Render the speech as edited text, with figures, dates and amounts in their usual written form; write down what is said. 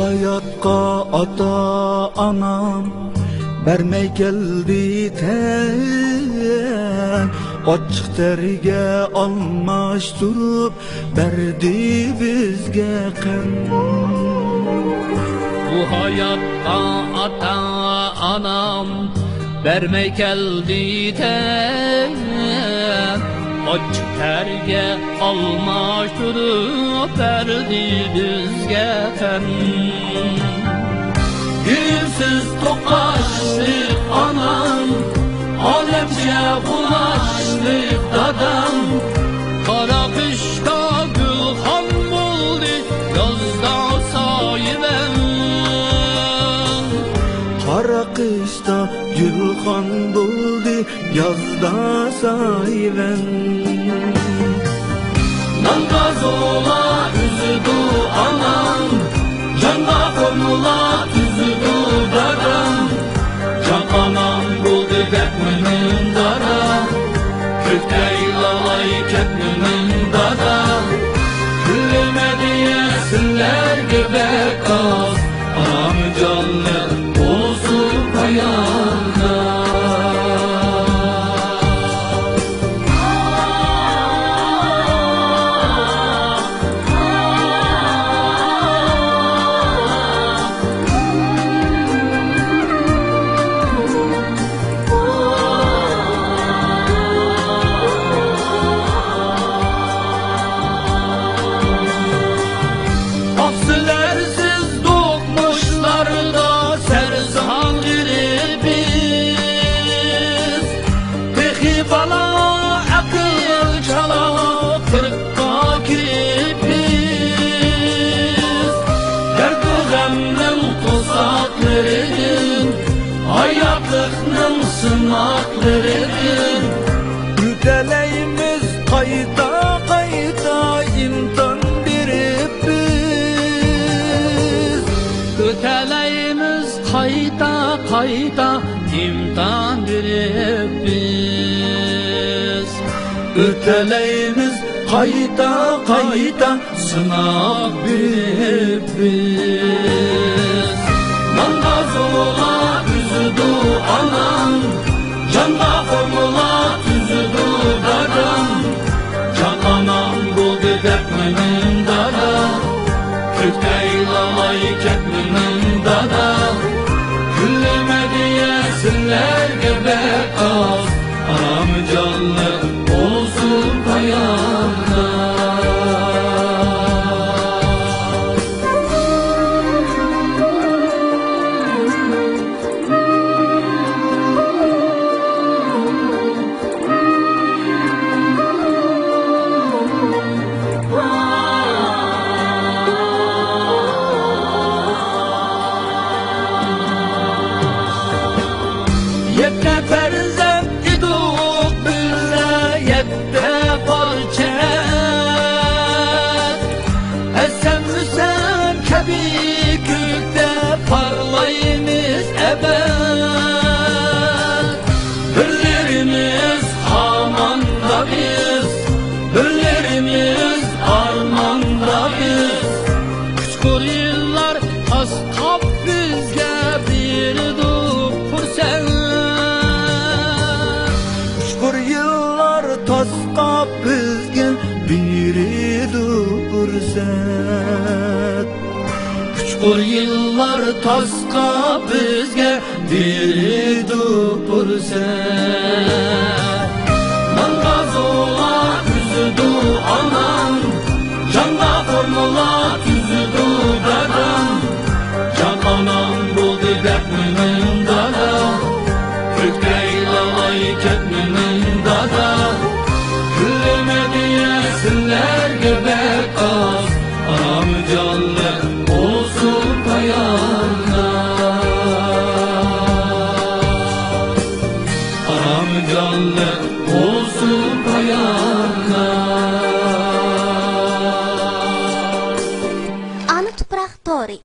hayatqa ata-anam bermey geldi ten. Açık terge almashturup berdi bizge qan. Bu hayatqa ata-anam bermey geldi ten. Açık terge almashturup berdi bizge qan. Gülsüz tokaşlık anam, alemce bulaşlık dadam. Kara kışta gülhan buldu, yazda sahiben. Kara kışta gülhan buldu, yazda sahiben. Nangaz ola üzüdü anam, canla formula tüzüdü dadam. Can anam buldu bekmenin dada, köktey lalay ketmenin dada. Gülüme diyesinler göbek az, anam canlı olsun hayalda. Hayatlıkның sınaklarıdır. Üteleyimiz kayta kayta imtihan verip biz. Öteleyimiz kayta kayta imtihan verip biz. Öteleyimiz kayta kayta sınav verip biz. Nangaz ola üzüdü anam, canla formula tüzüdü dadam. Can anam buldu bekmenin dada, köktey lalay ketmenin dada. Gülüme diyesinler göbek az, anam canlı olsun hayalda. Yette ferzent iduk bize, yette parçet. Esen müsen kebik gökte parlayımız ebed. Birlerimiz hamanda biz, birlerimiz armanda biz. Küçük yıllar az kap bizge bir fırsat. Tasqab bizge biridu fursat. Küçük yıllar tasqab bizge biridu fursat. Nangaz ola üzüdü anam, canla formula tüzüdü dadam. Can anam buldu bekmenin dada, köktey lalay ketmenin dada. Gülüme diyesinler göbek az, anam canlı olsun hayalda. Anam canlı olsun hayalda. Ana Tuproq Tori.